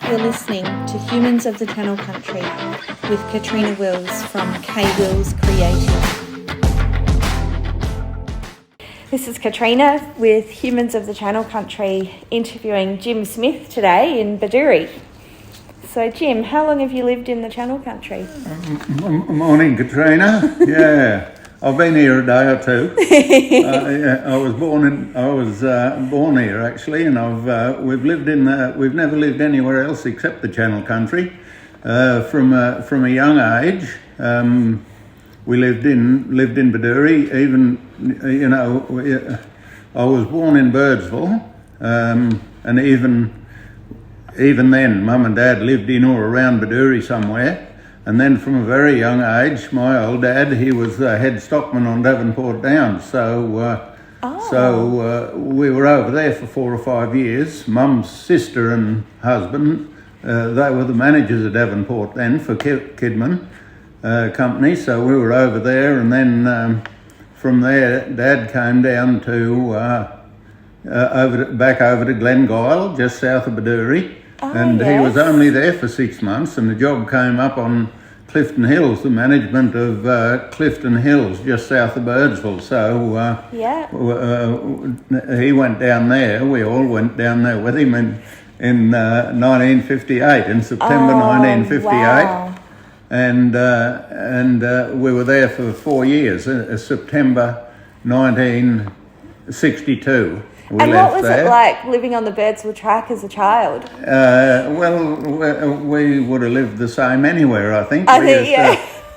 You're listening to Humans of the Channel Country with Katrina Wills from K Wills Creative. This is Katrina with Humans of the Channel Country interviewing Jim Smith today in Bedourie. So Jim, how long have you lived in the Channel Country? Morning, Katrina. Yeah. I've been here a day or two. I was born here actually, and we've never lived anywhere else except the Channel Country. From a young age, we lived in Bedourie. I was born in Birdsville, and even then, Mum and Dad lived in or around Bedourie somewhere. And then from a very young age, my old dad, he was the head stockman on Devonport Downs. So we were over there for 4 or 5 years. Mum's sister and husband, they were the managers of Devonport then for Kidman Company. So we were over there, and then from there, Dad came down to back over to Glengyle, just south of Bedourie. He was only there for 6 months, and the job came up on Clifton Hills, the management of Clifton Hills, just south of Birdsville. So he went down there. We all went down there with him in 1958, in September 1958. Wow. And we were there for 4 years, September 1962. And what was it like living on the Birdsville track as a child? We would have lived the same anywhere, I think.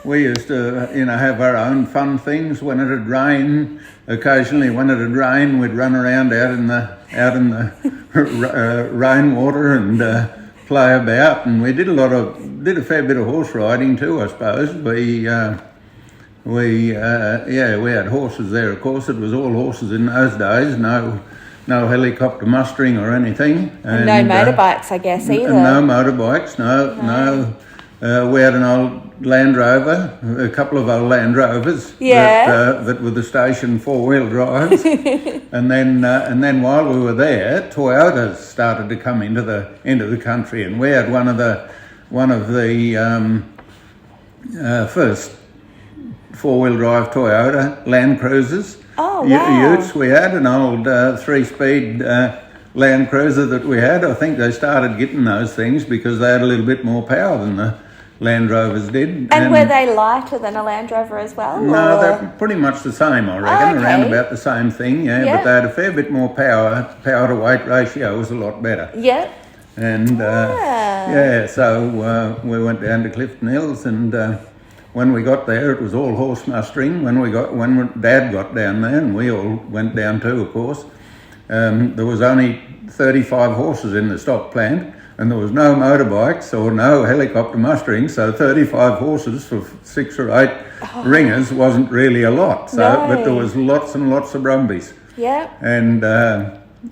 We used to, have our own fun things when it had rained. Occasionally, when it had rained, we'd run around out in the rainwater and play about. And we did a fair bit of horse riding too, I suppose. We had horses there. Of course, it was all horses in those days. No helicopter mustering or anything. And no motorbikes, I guess, either. No motorbikes, no. We had an old Land Rover, a couple of old Land Rovers that were the station 4-wheel drives. and then while we were there, Toyotas started to come into the country, and we had one of the first 4-wheel drive Toyota Land Cruisers. Oh, wow. Utes. We had an old 3-speed Land Cruiser that we had. I think they started getting those things because they had a little bit more power than the Land Rovers did. And were they lighter than a Land Rover as well? No, they're pretty much the same, I reckon. Around about the same thing, but they had a fair bit more power. Power to weight ratio was a lot better. Yep. And so we went down to Clifton Hills, and when we got there, it was all horse mustering. When Dad got down there, and we all went down too, of course, there was only 35 horses in the stock plant, and there was no motorbikes or no helicopter mustering, so 35 horses for 6 or 8 ringers wasn't really a lot. But there was lots and lots of brumbies. Yeah. And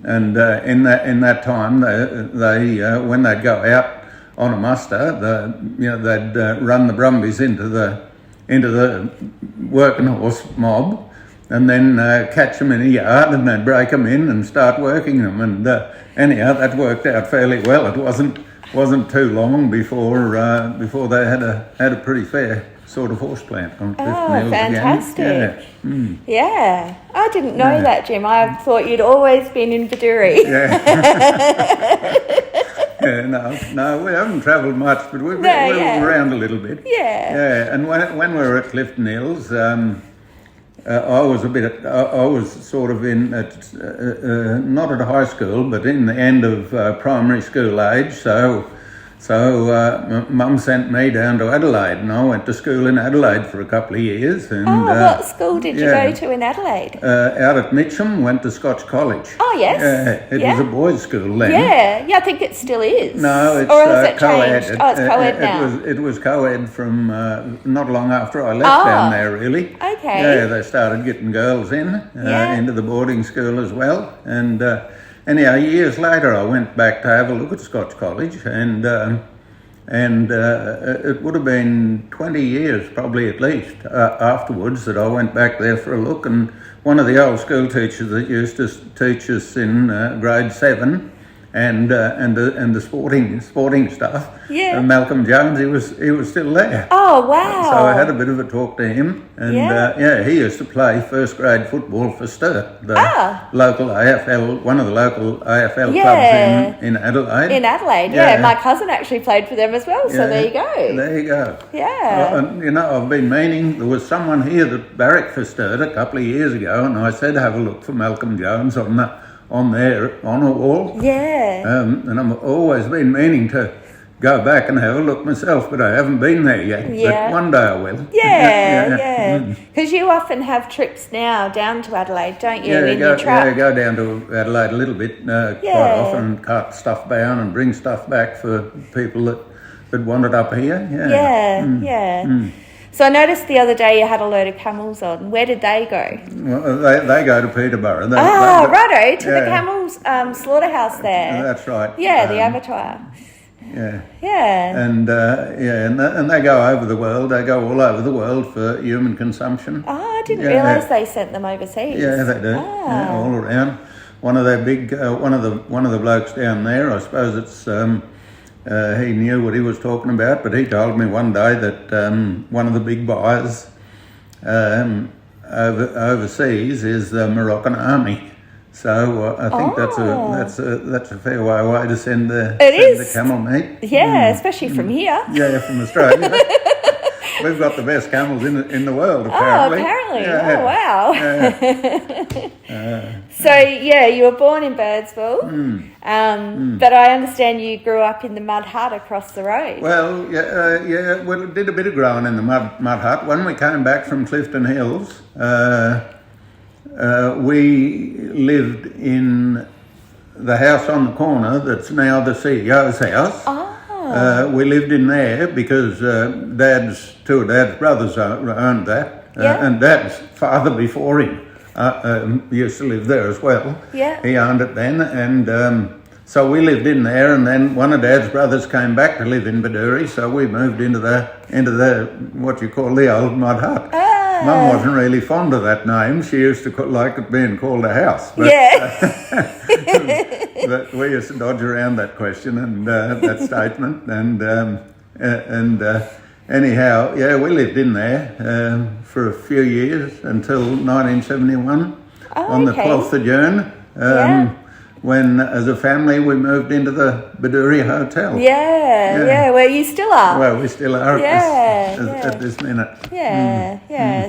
in that time, they when they'd go out on a muster, they'd run the brumbies into the working horse mob, and then catch them in a yard, and they'd break them in and start working them. And anyhow, that worked out fairly well. It wasn't too long before they had a pretty fair sort of horse plant on Clifton Hills fantastic! Again. Yeah, I didn't know that, Jim. I thought you'd always been in Bedourie. Yeah. No, we haven't travelled much, but we've been around a little bit. Yeah. And when we were at Clifton Hills, I was sort of in not at high school, but in the end of primary school age. So Mum sent me down to Adelaide, and I went to school in Adelaide for a couple of years. And, what school did you go to in Adelaide? Out at Mitcham, went to Scotch College. Oh, yes. It was a boys' school then. Yeah, I think it still is. No, it's co-ed. Changed? Oh, it's co-ed now. It was co-ed from not long after I left down there, really. Okay. Yeah, they started getting girls into the boarding school as well. And anyhow, years later, I went back to have a look at Scotch College, and it would have been 20 years, probably at least, afterwards that I went back there for a look. And one of the old school teachers that used to teach us in grade 7 and the sporting stuff. Yeah. And Malcolm Jones, he was still there. Oh, wow. So I had a bit of a talk to him, and he used to play first grade football for Sturt, the local AFL, one of the local AFL clubs in Adelaide. In Adelaide, yeah. My cousin actually played for them as well, so there you go. There you go. Yeah. And, I've been meaning, there was someone here that barracked for Sturt a couple of years ago, and I said have a look for Malcolm Jones on a wall. Yeah. And I've always been meaning to go back and have a look myself, but I haven't been there yet. Yeah. But one day I will. Yeah. Because you often have trips now down to Adelaide, don't you? In your truck? Yeah, go down to Adelaide a little bit quite often and cut stuff down and bring stuff back for people that want it up here. Yeah. So I noticed the other day you had a load of camels on. Where did they go? Well, they go to Peterborough. Righto, to the camels slaughterhouse there. That's right. Yeah, the abattoir. Yeah. And and they go over the world. They go all over the world for human consumption. Oh, I didn't realise they sent them overseas. Yeah, they do. Yeah, all around. One of their big, one of the blokes down there. I suppose it's. He knew what he was talking about, but he told me one day that one of the big buyers overseas is the Moroccan army. So I think that's a fair way to send the camel meat. Yeah, especially from here. Yeah, from Australia. We've got the best camels in the world, apparently. Oh, apparently. Yeah. Oh, wow. So, you were born in Birdsville, but I understand you grew up in the mud hut across the road. Well, we did a bit of growing in the mud hut. When we came back from Clifton Hills, we lived in the house on the corner that's now the CEO's house. We lived in there because two of Dad's brothers owned that, and Dad's father before him used to live there as well. Yeah. He owned it then, and so we lived in there, and then one of Dad's brothers came back to live in Bedourie, so we moved into the what you call the old mud hut. Mum wasn't really fond of that name. She used to like it being called a house. But, but we used to dodge around that question and that statement. And anyhow, we lived in there for a few years until 1971 on the 12th of June. When, as a family, we moved into the Bedourie Hotel. Where you still are. Well, we still are at this minute.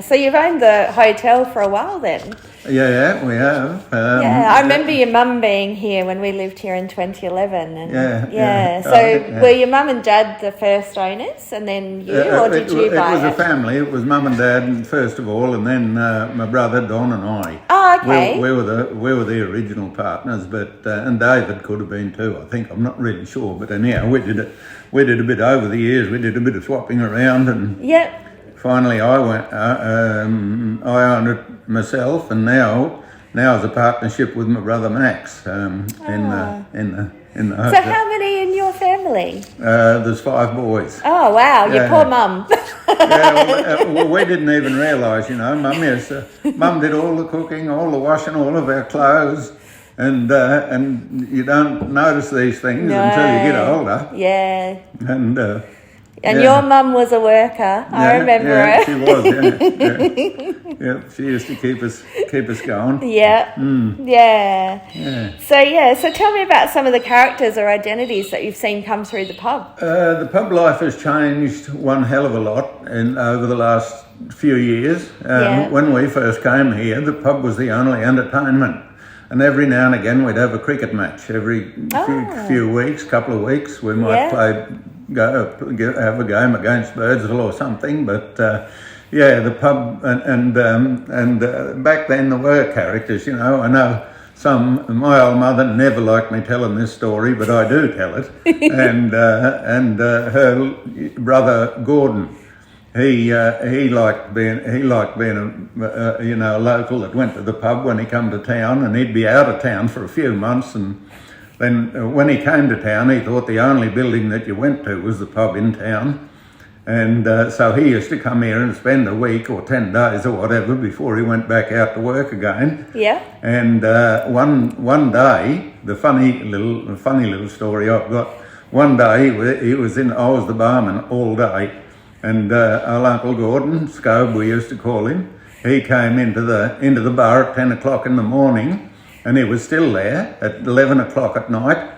So you've owned the hotel for a while then? Yeah, we have. I remember your mum being here when we lived here in 2011. And So were your mum and dad the first owners, and then you, or did you buy it? It was a family. It was mum and dad first of all, and then my brother Don and I. Oh, okay. We were the original partners, but and David could have been too. I think, I'm not really sure, but anyhow, we did a bit over the years. We did a bit of swapping around, and finally I owned it myself, and now it's a partnership with my brother Max in the hotel. So how many in your family? There's 5 boys. Oh wow, your poor mum. Well, we didn't even realise, Mum did all the cooking, all the washing, all of our clothes, and you don't notice these things until you get older. Yeah. And your mum was a worker. I remember her. She was. She used to keep us going. So tell me about some of the characters or identities that you've seen come through the pub. The pub life has changed one hell of a lot over the last few years. When we first came here, the pub was the only entertainment. And every now and again we'd have a cricket match. Every few weeks, couple of weeks, we might have a game against Birdsville or something. But the pub and back then there were characters. I know my old mother never liked me telling this story, but I do tell it. and her brother Gordon. He liked being a local that went to the pub when he come to town, and he'd be out of town for a few months, and then when he came to town he thought the only building that you went to was the pub in town, And so he used to come here and spend a week or 10 days or whatever before he went back out to work again. Yeah. And one day, the funny little story I've got. One day I was the barman all day, and old Uncle Gordon, Scobe we used to call him, he came into the bar at 10 o'clock in the morning, and he was still there at 11 o'clock at night,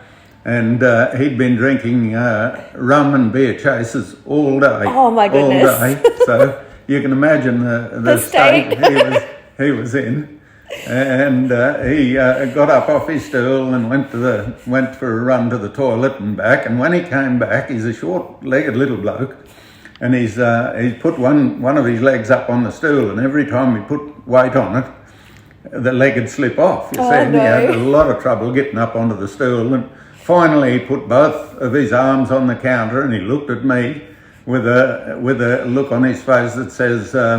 and he'd been drinking rum and beer chasers all day. Oh my goodness. All day. So you can imagine the state he was in. And he got up off his stool and went for a run to the toilet and back. And when he came back, he's a short-legged little bloke, and he's put one of his legs up on the stool, and every time he put weight on it, the leg would slip off. You see, and he had a lot of trouble getting up onto the stool. And finally, he put both of his arms on the counter, and he looked at me with a look on his face that says, I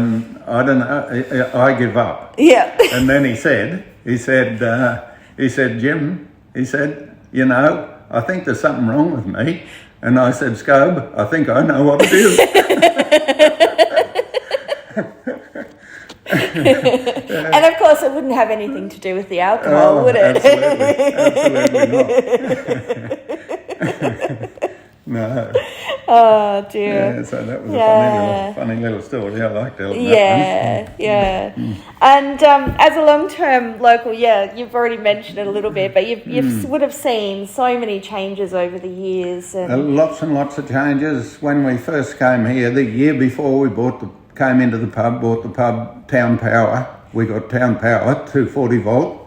don't know, I give up. Yeah. And then he said, Jim, he said, you know, I think there's something wrong with me. And I said, Scobe, I think I know what it is. And of course, it wouldn't have anything to do with the alcohol, would it? Absolutely not. No. Oh dear. Yeah, so that was a funny little story. I liked telling that one. Yeah. And as a long-term local, you've already mentioned it a little bit, but you would have seen so many changes over the years. And lots and lots of changes. When we first came here, the year before we came into the pub, bought the pub Town Power. We got Town Power, 240 volt.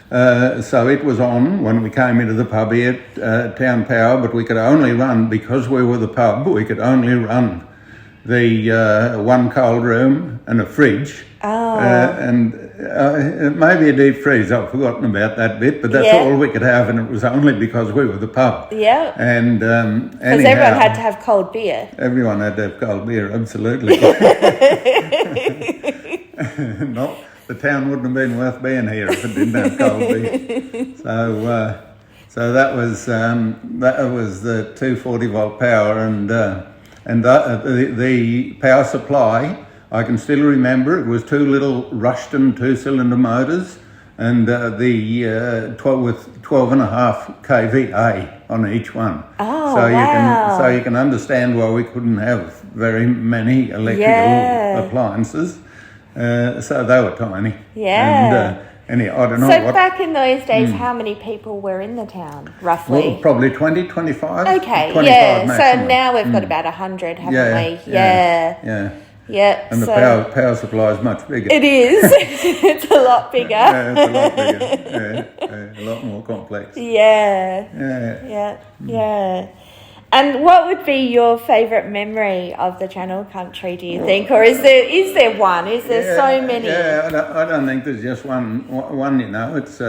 So it was on when we came into the pub here at Town Power, but we could only run, because we were the pub, we could only run the one cold room and a fridge. And maybe a deep freeze. I've forgotten about that bit, but that's all we could have, and it was only because we were the pub. Yeah. And because everyone had to have cold beer. Everyone had to have cold beer, absolutely. The town wouldn't have been worth being here if it didn't have cold beer. So that was the 240 volt power, and the power supply. I can still remember it was two little Rushton 2-cylinder motors, and with 12.5 kVA on each one. So you can understand why we couldn't have very many electrical appliances. So they were tiny. Yeah. And I don't know. So back in those days, how many people were in the town, roughly? Well, probably 20, 25. Okay, 25 maximum. So now we've got about 100, haven't we? Yeah. And the power supply is much bigger. It is. It's a lot bigger. Yeah, it's a lot bigger. A lot more complex. Yeah. And what would be your favourite memory of the Channel Country, do you think? Or is there one? Is there so many? Yeah, I don't think there's just one, you know. It's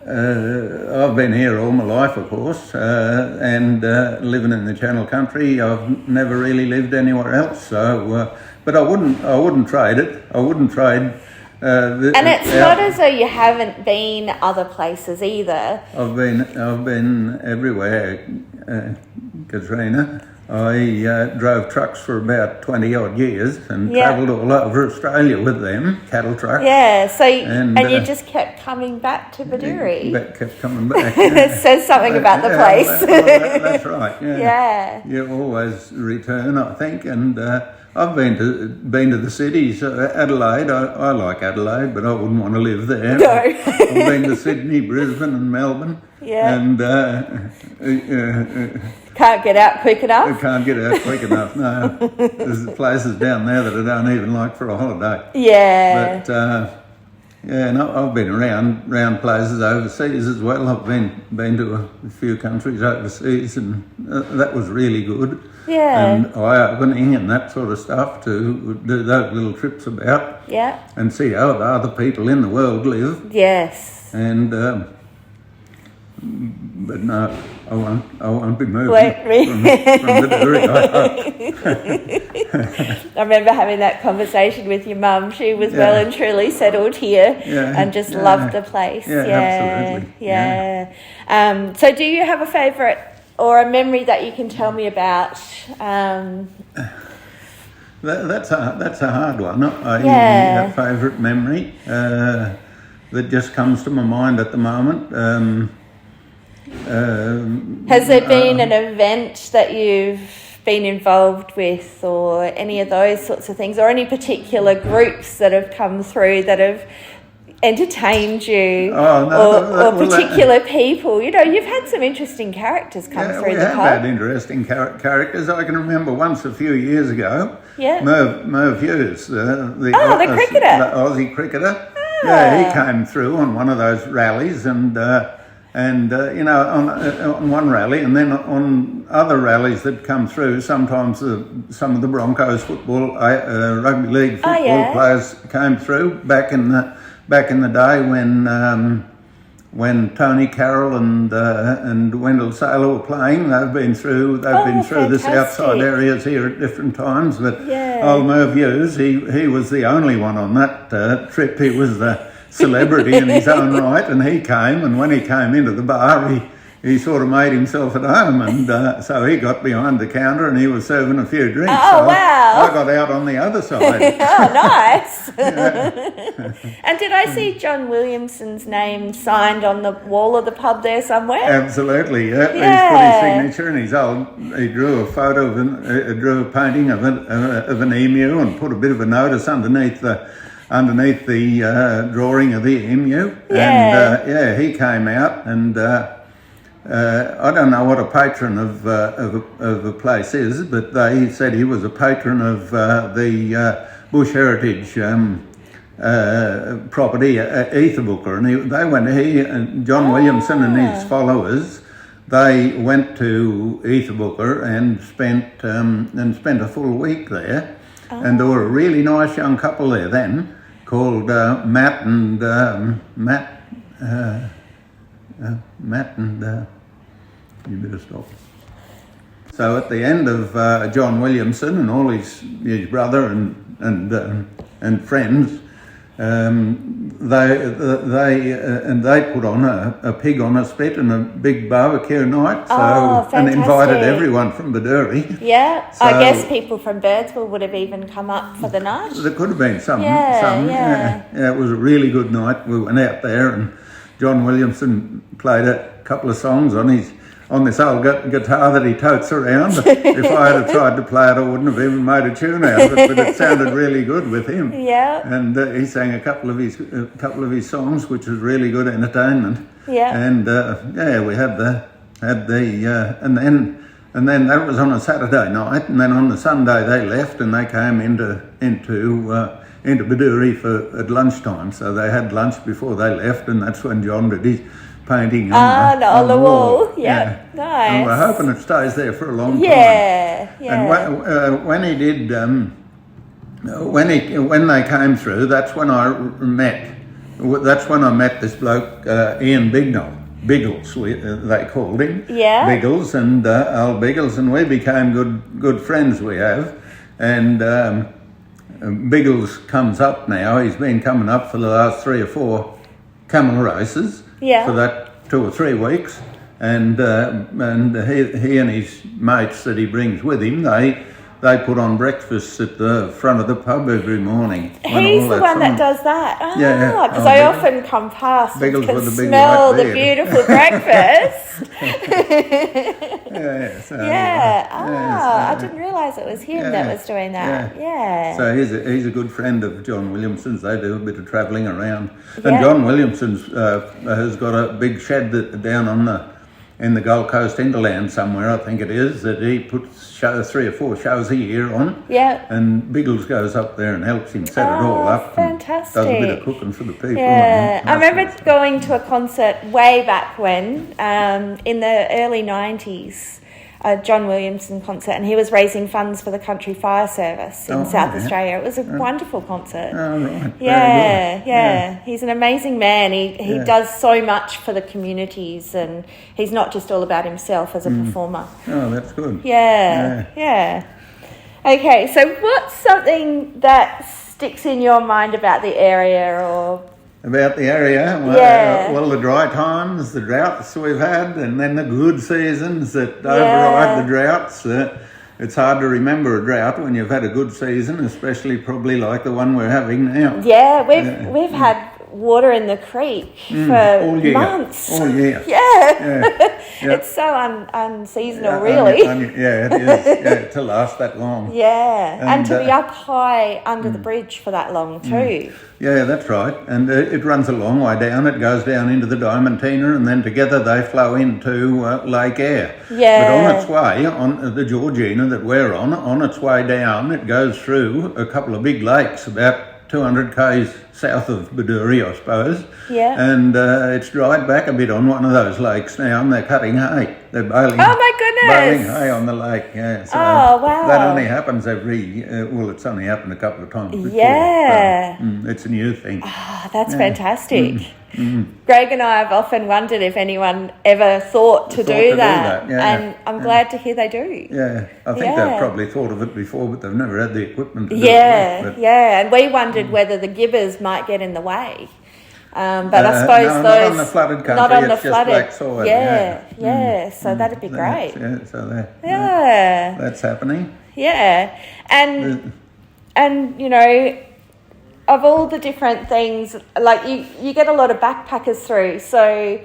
I've been here all my life, of course, and living in the Channel Country. I've never really lived anywhere else. So, but I wouldn't trade it. I wouldn't trade. And it's not as though you haven't been other places either. I've been everywhere, Katrina. I drove trucks for about 20 odd years and travelled all over Australia with them, cattle trucks. Yeah, so and you just kept coming back to Bedourie. Kept coming back. It says something about the place. That's right. Yeah. You always return, I think, and I've been to the cities. Adelaide, I like Adelaide, but I wouldn't want to live there. No. I've been to Sydney, Brisbane, and Melbourne. Yeah. And can't get out quick enough. I can't get out quick enough. No, there's places down there that I don't even like for a holiday. Yeah. But I've been around places overseas as well. I've been to a few countries overseas, and that was really good. Yeah. And eye-opening and that sort of stuff, to do those little trips about. Yeah. And see how the other people in the world live. Yes. And but no, I won't be moving from Bedourie. I remember having that conversation with your mum. She was well and truly settled here and just loved the place. Yeah, absolutely. Yeah. So do you have a favourite or a memory that you can tell me about? That's a hard one. Yeah. A favourite memory that just comes to my mind at the moment. Has there been an event that you've been involved with, or any of those sorts of things, or any particular groups that have come through that have entertained you, or particular people? You know, you've had some interesting characters come through the pub. We have had interesting characters. I can remember once a few years ago, Yeah. Merv Hughes, the cricketer. The Aussie cricketer. Ah. Yeah, he came through on one of those rallies, and you know, on one rally, and then on other rallies that come through, sometimes some of the Broncos football, rugby league football players came through back in the day when Tony Carroll and Wendell Saylor were playing. They've been through the south side areas here at different times. But old Merv Hughes, he was the only one on that trip. He was the celebrity in his own right, and he came, and when he came into the bar, he sort of made himself at home, and so he got behind the counter and he was serving a few drinks. Oh, wow. I got out on the other side. Oh, nice. And did I see John Williamson's name signed on the wall of the pub there somewhere? Absolutely, yeah. He's put his signature, and he drew a photo drew a painting of an emu and put a bit of a notice underneath the drawing of the emu. Yeah. And he came out, and I don't know what a patron of a place is, but they said he was a patron of the Bush Heritage property, Ethabooker, and he and John Williamson and his followers, they went to Ethabooker and spent a full week there, and there were a really nice young couple there then, called Matt and you better stop. So at the end of John Williamson and all his brother and friends, they put on a pig on a spit and a big barbecue night. And invited everyone from Bedourie. Yeah, so, I guess people from Birdsville would have even come up for the night. There could have been some. Yeah, it was a really good night. We went out there, and John Williamson played a couple of songs on this old guitar that he totes around. If I had tried to play it, I wouldn't have even made a tune out of it, but it sounded really good with him. Yeah. And he sang a couple of his songs, which was really good entertainment. Yeah. And we had and then that was on a Saturday night, and then on the Sunday they left and they came into Bedourie at lunchtime. So they had lunch before they left, and that's when John did his painting on the wall. Yeah, nice. And we're hoping it stays there for a long time. Yeah. And when he did, when they came through, that's when I met this bloke, Ian Biggles, they called him. Yeah. Biggles and old Biggles, and we became good friends. We have, and Biggles comes up now. He's been coming up for the last 3 or 4 camel races. Yeah. For that 2 or 3 weeks, and he and his mates that he brings with him, they put on breakfasts at the front of the pub every morning. He's the one that does that. Because I often come past and can smell the beautiful breakfast. I didn't realise it was him that was doing that. Yeah. So he's a good friend of John Williamson's. They do a bit of travelling around. And John Williamson's has got a big shed down in the Gold Coast hinterland somewhere, I think it is, that he puts 3 or 4 shows a year on. Yeah. And Biggles goes up there and helps him set it all up. Fantastic. And does a bit of cooking for the people. Yeah. I remember going to a concert way back when, in the early 90s, a John Williamson concert, and he was raising funds for the Country Fire Service in South Australia. It was a wonderful concert. Oh, right. Yeah. He's an amazing man. He does so much for the communities, and he's not just all about himself as a performer. Oh, that's good. Yeah. Okay, so what's something that sticks in your mind about the area, or About the area? Yeah. Well, the dry times, the droughts we've had, and then the good seasons that override the droughts. It's hard to remember a drought when you've had a good season, especially probably like the one we're having now. Yeah, we've had water in the creek for months. All year. Yeah. It's so unseasonal, really. It is. To last that long. Yeah, and to be up high under the bridge for that long too. Yeah, that's right. And it runs a long way down. It goes down into the Diamantina, and then together they flow into Lake Eyre. Yeah. But on its way, on the Georgina that we're on its way down, it goes through a couple of big lakes, about 200 k's south of Bedourie, I suppose. Yeah. And it's dried back a bit on one of those lakes now, and they're cutting hay. They're baling. Oh my goodness! Baling hay on the lake. Yeah. So wow. That only happens it's only happened a couple of times before. Yeah. So, it's a new thing. Oh, that's fantastic. Greg and I have often wondered if anyone ever thought to do that. And I'm glad to hear they do. Yeah, I think they've probably thought of it before, but they've never had the equipment to do it. And we wondered whether the gibbers might get in the way. But I suppose not on the flooded country, not on it's the flooded, just black soil. So that'd be great. That's happening. Yeah, and you know, of all the different things, like you get a lot of backpackers through, so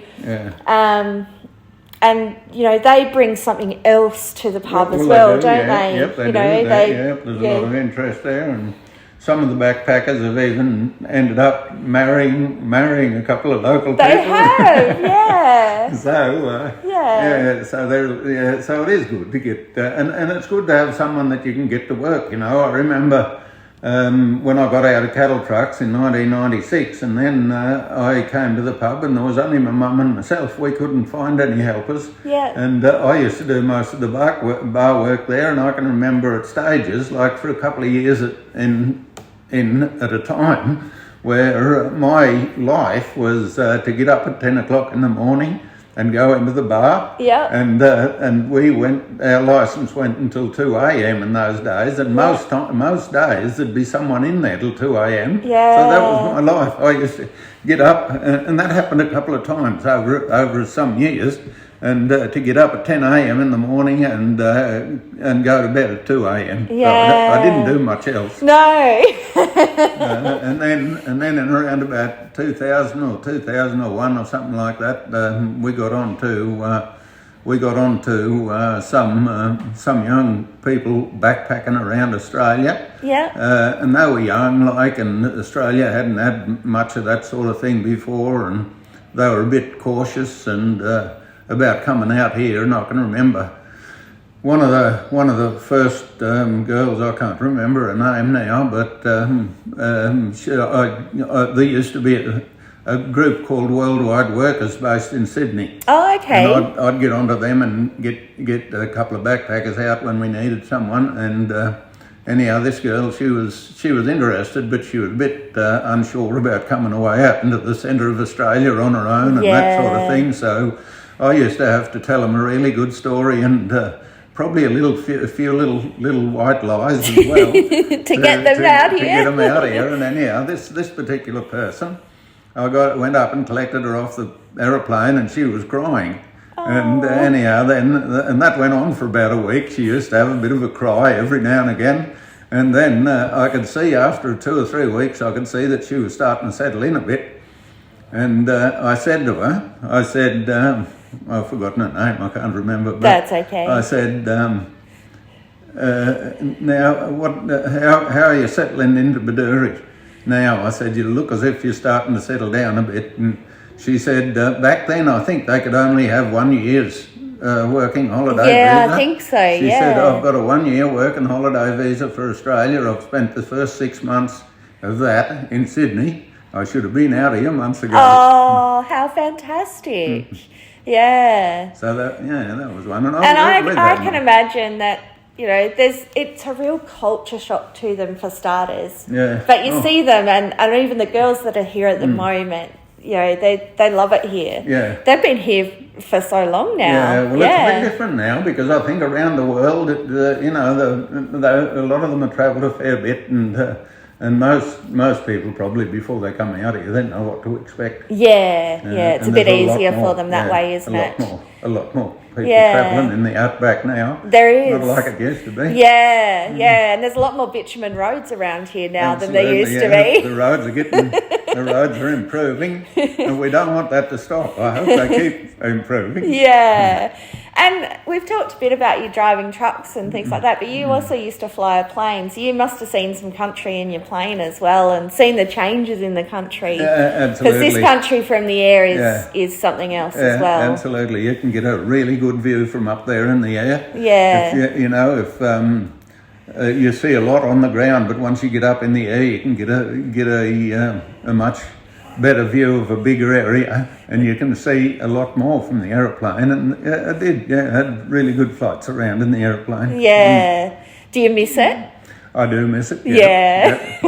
and you know they bring something else to the pub as well, don't they? Yep, they do. There's a lot of interest there, and some of the backpackers have even ended up marrying a couple of local people. They have, yeah. So it is good to get, and it's good to have someone that you can get to work. You know, I remember when I got out of cattle trucks in 1996, and then I came to the pub, and there was only my mum and myself. We couldn't find any helpers. Yeah. And I used to do most of the bar work there, and I can remember at stages, like for a couple of years at a time, where my life was to get up at 10 o'clock in the morning and go into the bar. Yeah. And our licence went until 2 a.m. in those days, and most days there'd be someone in there till 2 a.m. Yeah. So that was my life. I used to get up, and that happened a couple of times over some years, and to get up at 10 a.m. in the morning and go to bed at 2 a.m. Yeah. So I didn't do much else. No. And then in around about 2000 or 2001 or something like that, we got on to some young people backpacking around Australia. Yeah. And they were young, and Australia hadn't had much of that sort of thing before, and they were a bit cautious and about coming out here. And I can remember one of the first girls, I can't remember her name now, but there used to be a group called Worldwide Workers based in Sydney. Oh, okay. And I'd get onto them and get a couple of backpackers out when we needed someone. And anyhow, this girl, she was interested, but she was a bit unsure about coming away out into the centre of Australia on her own and that sort of thing. So I used to have to tell them a really good story and probably a few little white lies as well to get them out here. To get them out here. And anyhow, this particular person, I went up and collected her off the aeroplane, and she was crying. And anyhow, and that went on for about a week. She used to have a bit of a cry every now and again. And then I could see after 2 or 3 weeks, I could see that she was starting to settle in a bit. And I said to her, I've forgotten her name, I can't remember. But that's okay. I said, now, how are you settling into Bedourie? Now, I said, you look as if you're starting to settle down a bit. And she said, back then I think they could only have 1 year's working holiday visa. Yeah, I think so, She said, I've got a 1 year working holiday visa for Australia. I've spent the first 6 months of that in Sydney. I should have been out here months ago. Oh, how fantastic. Yeah. So that was one. And I can imagine that, you know, it's a real culture shock to them for starters. Yeah. But you see them, and even the girls that are here at the moment, you know, they love it here. Yeah. They've been here for so long now. Yeah, well, it's a bit different now because I think around the world, a lot of them have travelled a fair bit, and And most people probably before they come out here, they know what to expect. Yeah, it's a bit easier for them that way, isn't it? A lot more people travelling in the Outback now. There is. Not like it used to be. Yeah, and there's a lot more bitumen roads around here now than there used to be. The roads are improving, and we don't want that to stop. I hope they keep improving. Yeah. And we've talked a bit about you driving trucks and things like that, but you also used to fly a plane, so you must have seen some country in your plane as well and seen the changes in the country. Absolutely. Because this country from the air is something else as well. Absolutely. You can get a really good view from up there in the air. Yeah. If you see a lot on the ground, but once you get up in the air, you can get a much better view of a bigger area, and you can see a lot more from the aeroplane. And I had really good flights around in the aeroplane. Yeah. Do you miss it? I do miss it. Yeah.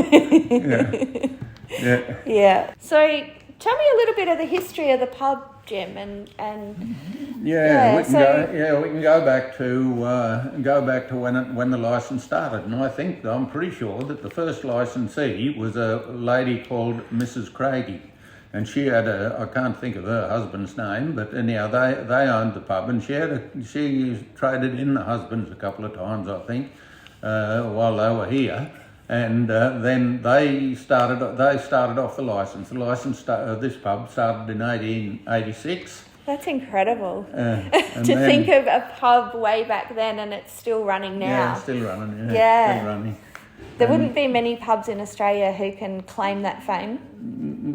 So tell me a little bit of the history of the pub, Jim, and we can go back to when the licence started, and I'm pretty sure that the first licensee was a lady called Mrs. Craigie, and she had I can't think of her husband's name, but anyhow they owned the pub, and she traded in the husbands a couple of times, I think, while they were here. And then they started off the licence. The licence this pub started in 1886. That's incredible. Think of a pub way back then and it's still running now. Yeah, it's still running. Still running. There wouldn't be many pubs in Australia who can claim that fame.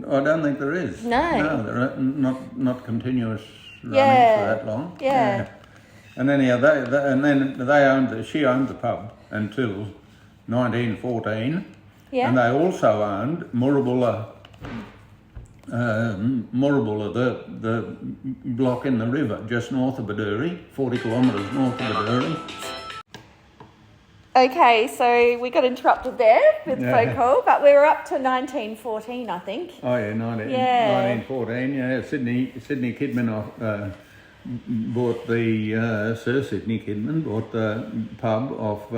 I don't think there is. No, there are not continuous running for that long. Yeah. And anyhow, she owned the pub until 1914, and they also owned Murrabula, the block in the river just north of Bedourie, 40 kilometres north of Bedourie. Okay, so we got interrupted there with the phone call, but we were up to 1914, I think. Oh yeah, 1914. Yeah, Sydney Kidman bought Sir Sydney Kidman bought the pub off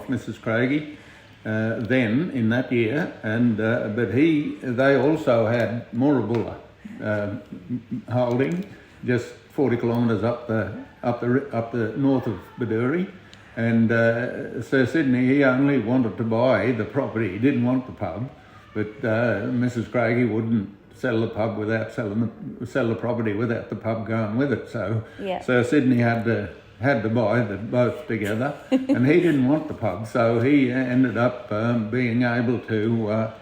Mrs. Craigie then in that year, and but they also had Murrabula holding just 40 kilometres up the north of Bedourie, and Sir Sydney, he only wanted to buy the property. He didn't want the pub, but Mrs. Craigie wouldn't sell the pub without sell the property without the pub going with it. So Sydney had to buy both together, and he didn't want the pub, so he ended up being able to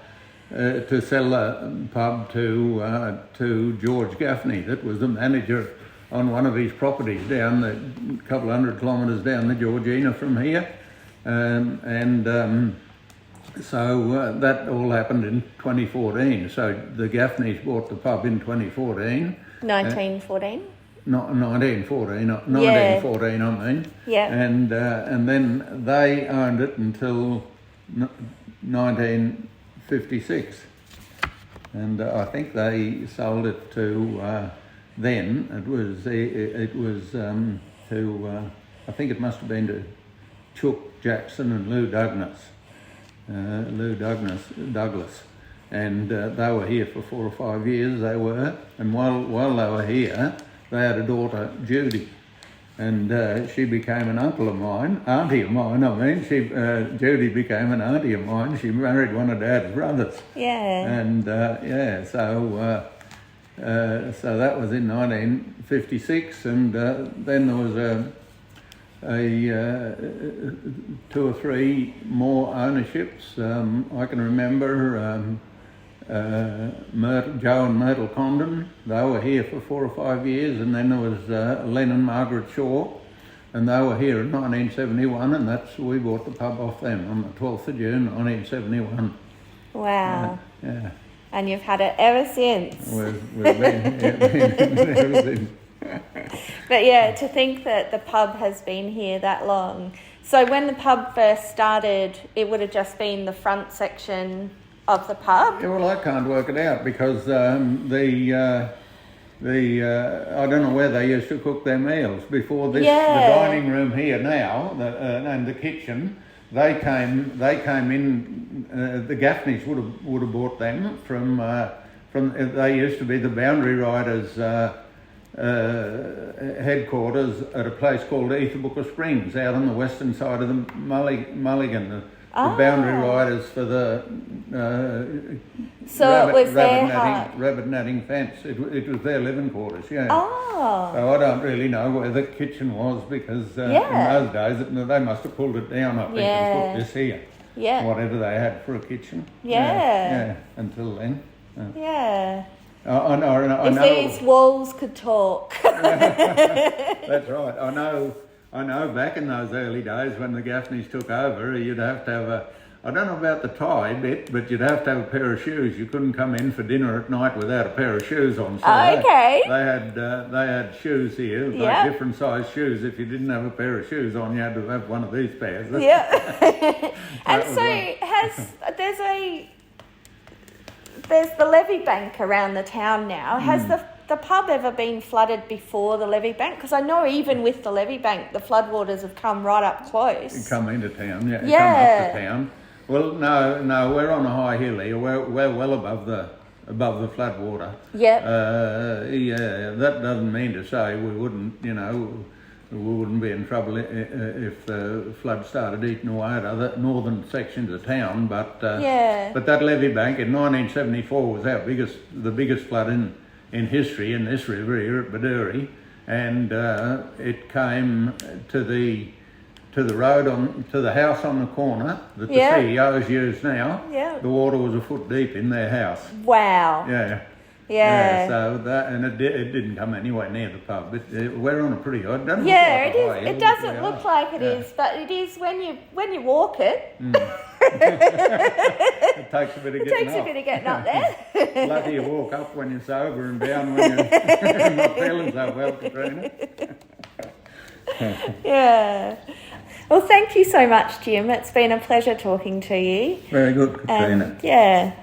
sell the pub to George Gaffney, that was the manager on one of his properties down a couple of 100 kilometres down the Georgina from here, So that all happened in 2014. So the Gaffneys bought the pub in 2014. 1914? 1914, I mean. Yeah. And then they owned it until 1956. And I think they sold it to, then, it was to, I think it must have been to Chuck Jackson and Lou Douglas. And they were here for 4 or 5 years, they were, and while they were here, they had a daughter, Judy, and she became an auntie of mine, Judy became an auntie of mine. She married one of Dad's brothers. Yeah. And so that was in 1956, and then there was two or three more ownerships. I can remember Joe and Myrtle Condon. They were here for 4 or 5 years, and then there was Len and Margaret Shaw, and they were here in 1971, and we bought the pub off them on the 12th of June 1971. Wow. Yeah. And you've had it ever since. We've been ever since. But yeah, to think that the pub has been here that long. So when the pub first started, it would have just been the front section of the pub? Yeah, well, I can't work it out because I don't know where they used to cook their meals before this. The dining room here now and the kitchen, they came in. The Gaffneys would have bought them from. They used to be the Boundary Riders headquarters at a place called Etherbooker Springs, out on the western side of the Mulligan. The Boundary Riders for the rabbit natting fence. It was their living quarters, yeah. Oh. So I don't really know where the kitchen was, because in those days they must have pulled it down, I think, and put this here. Yeah. Whatever they had for a kitchen. Yeah. Until then. Yeah. I know. If these walls could talk. That's right. I know back in those early days when the Gaffneys took over, you'd have to have I don't know about the tie bit, but you'd have to have a pair of shoes. You couldn't come in for dinner at night without a pair of shoes on. So okay. They had shoes here, like different size shoes. If you didn't have a pair of shoes on, you had to have one of these pairs. Yeah. And so there's the levee bank around the town now. Has the pub ever been flooded before the levee bank? Because I know even with the levee bank, the floodwaters have come right up close. Come into town, come up to town. Well, no, we're on a high hill here. We're well above the floodwater. Yep. That doesn't mean to say we wouldn't be in trouble if the flood started eating away at other northern sections of town. But that levee bank in 1974 was the biggest flood in history in this river here at Bedourie, and it came to the road to the house on the corner that the CEOs use now. Yeah. The water was a foot deep in their house. Wow. Yeah. So it didn't come anywhere near the pub. We're on a pretty high. It doesn't look like it is, but it is when you walk it. It takes a bit of getting up there. Lucky you walk up when you're sober and down when you're not feeling so well, Katrina. Yeah. Well, thank you so much, Jim. It's been a pleasure talking to you. Very good, Katrina. Yeah.